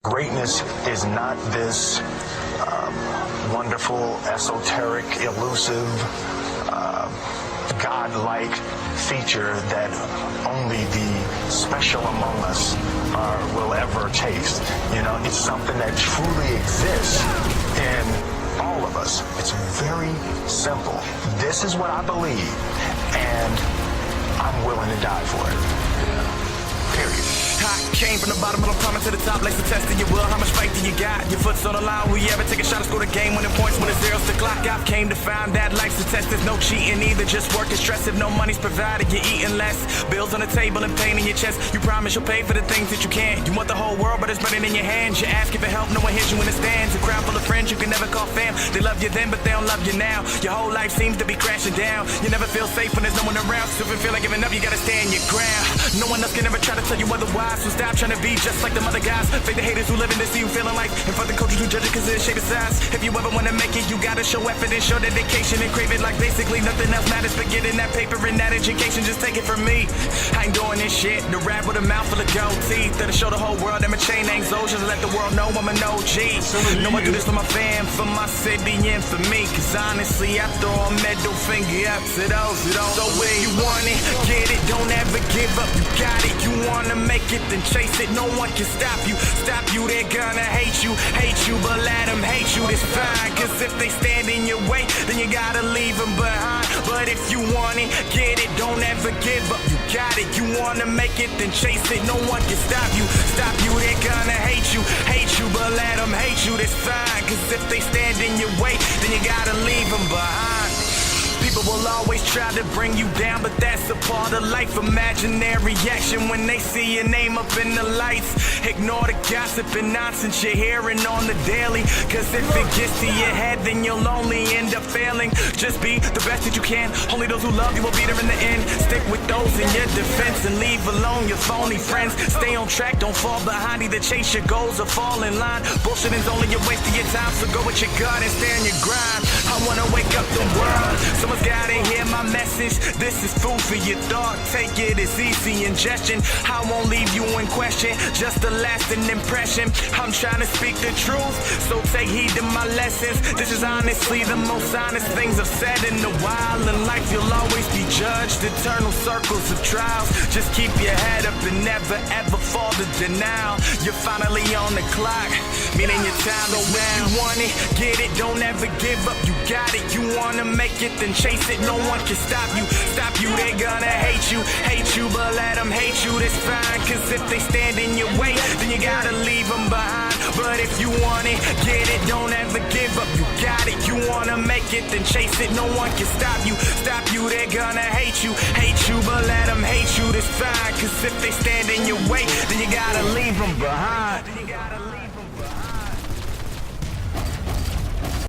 Greatness is not this wonderful, esoteric, elusive, God-like feature that only the special among us will ever taste. You know, it's something that truly exists in all of us. It's very simple. This is what I believe, and I'm willing to die for it. Period. I came from the bottom, but I'm climbing to the top. Like the test of your will, how much faith do you got? Your foot's on the line, will you ever take a shot and score the game? Winning points when the zero's the clock. I came to find that life's a test, there's no cheating either. Just work and stress, if no money's provided, you're eating less. Bills on the table and pain in your chest. You promise you'll pay for the things that you can't. You want the whole world, but it's burning in your hands. You ask for help, no one hears you in the stands. A crowd full of friends you can never call fam. They love you then, but they don't love you now. Your whole life seems to be crashing down. You never feel safe when there's no one around. So if you feel like giving up, you gotta stand your ground. No one else can ever try to tell you otherwise. So stop trying to be just like them other guys. Fake the haters who living to see you feeling like. And for the coaches who judge it cause of the shape of size. If you ever wanna make it, you gotta show effort and show dedication and crave it like basically nothing else matters. But getting that paper and that education, just take it from me. I ain't doing this shit to rap with a mouth full of gold teeth. That'll show the whole world that my chain ain't so. Just let the world know I'm an OG. No, I do this for my fam, for my city, and for me. Cause honestly, I throw a middle finger up to those who don't. So where you want it, get it, don't ever give up. You got it, you wanna make it, then chase it. No one can stop you, they're gonna hate you, but let them hate you, it's fine. Cause if they stand in your way, then you gotta leave them behind. But if you want it, get it, don't ever give up. You got it, you wanna make it, then chase it. No one can stop you, they're gonna hate you, but let them hate you, it's fine. Cause if they stand in your way, then you gotta leave them behind. People will always try to bring you down, but that's a part of life. Imaginary reaction when they see your name up in the lights. Ignore the gossip and nonsense you're hearing on the daily. Cause if it gets to your head, then you'll only end up failing. Just be the best that you can. Only those who love you will be there in the end. Stick with those in your defense and leave alone your phony friends. Stay on track, don't fall behind. Either chase your goals or fall in line. Bullshitting's only a waste of your time, so go with your gut and stay on your grind. I wanna wake up the world. Someone's gotta hear my message. This is food for your thought. Take it as easy ingestion. I won't leave you in question, just a lasting impression. I'm trying to speak the truth, so take heed to my lessons. This is honestly the most honest things I've said in a while. In life you'll always be judged, eternal circles of trials. Just keep your head up and never ever fall to denial. You're finally on the clock, meaning your time is now. You want it, get it, don't ever give up. You got it, you wanna make it, then chase it. No one can stop you, they're gonna hate you, but let them hate you, that's fine. Cause if they stand in your way, then you gotta leave them behind. But if you want it, get it, don't ever give up. You got it, you wanna make it, then chase it. No one can stop you, they're gonna hate you, but let them hate you, that's fine. Cause if they stand in your way, then you gotta leave them behind.